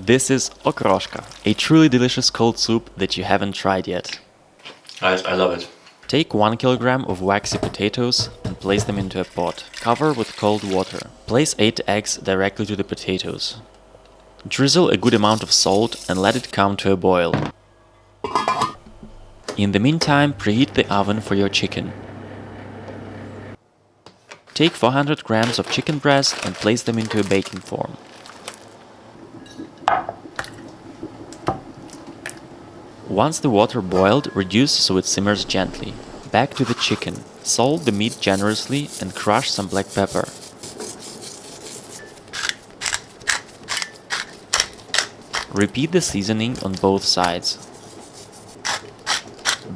This is Okroshka, a truly delicious cold soup that you haven't tried yet. I love it. Take 1 kilogram of waxy potatoes and place them into a pot. Cover with cold water. Place 8 eggs directly to the potatoes. Drizzle a good amount of salt and let it come to a boil. In the meantime, preheat the oven for your chicken. Take 400 grams of chicken breast and place them into a baking form. Once the water boiled, reduce so it simmers gently. Back to the chicken. Salt the meat generously and crush some black pepper. Repeat the seasoning on both sides.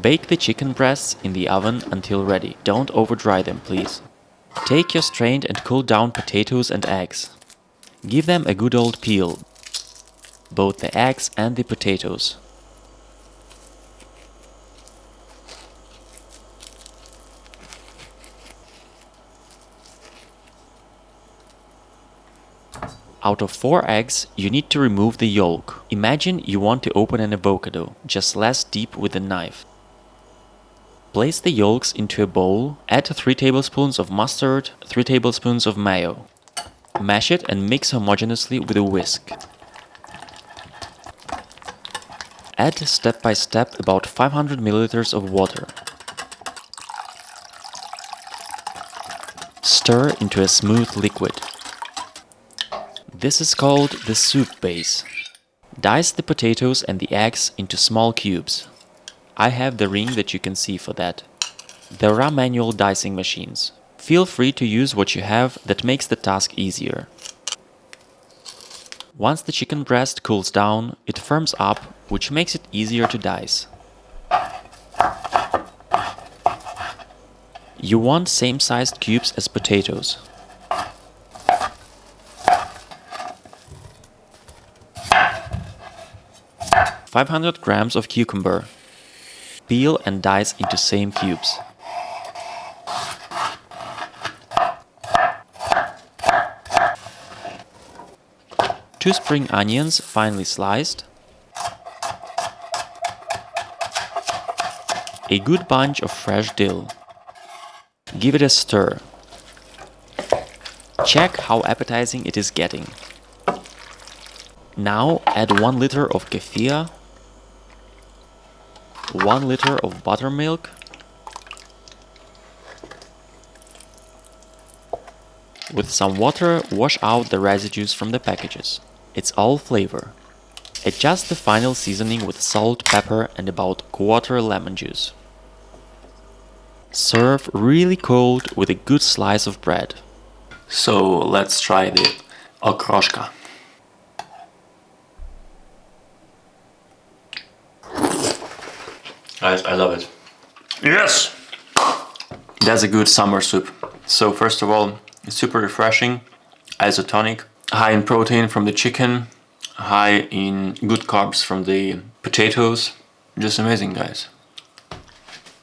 Bake the chicken breasts in the oven until ready. Don't over-dry them, please. Take your strained and cooled down potatoes and eggs. Give them a good old peel, both the eggs and the potatoes. Out of 4 eggs, you need to remove the yolk. Imagine you want to open an avocado, just less deep with a knife. Place the yolks into a bowl, add 3 tablespoons of mustard, 3 tablespoons of mayo. Mash it and mix homogeneously with a whisk. Add step by step about 500 milliliters of water. Stir into a smooth liquid. This is called the soup base. Dice the potatoes and the eggs into small cubes. I have the ring that you can see for that. There are manual dicing machines. Feel free to use what you have that makes the task easier. Once the chicken breast cools down, it firms up, which makes it easier to dice. You want same-sized cubes as potatoes. "500 grams of cucumber. Peel and dice into same cubes. Two spring onions finely sliced. A good bunch of fresh dill. Give it a stir. Check how appetizing it is getting. Now add 1 liter of kefir, 1 liter of buttermilk, with some water, wash out the residues from the packages. It's all flavor. Adjust the final seasoning with salt, pepper and about quarter lemon juice. Serve really cold with a good slice of bread. So let's try the okroshka. I love it. Yes! That's a good summer soup. So first of all, it's super refreshing, isotonic, high in protein from the chicken, high in good carbs from the potatoes. Just amazing, guys.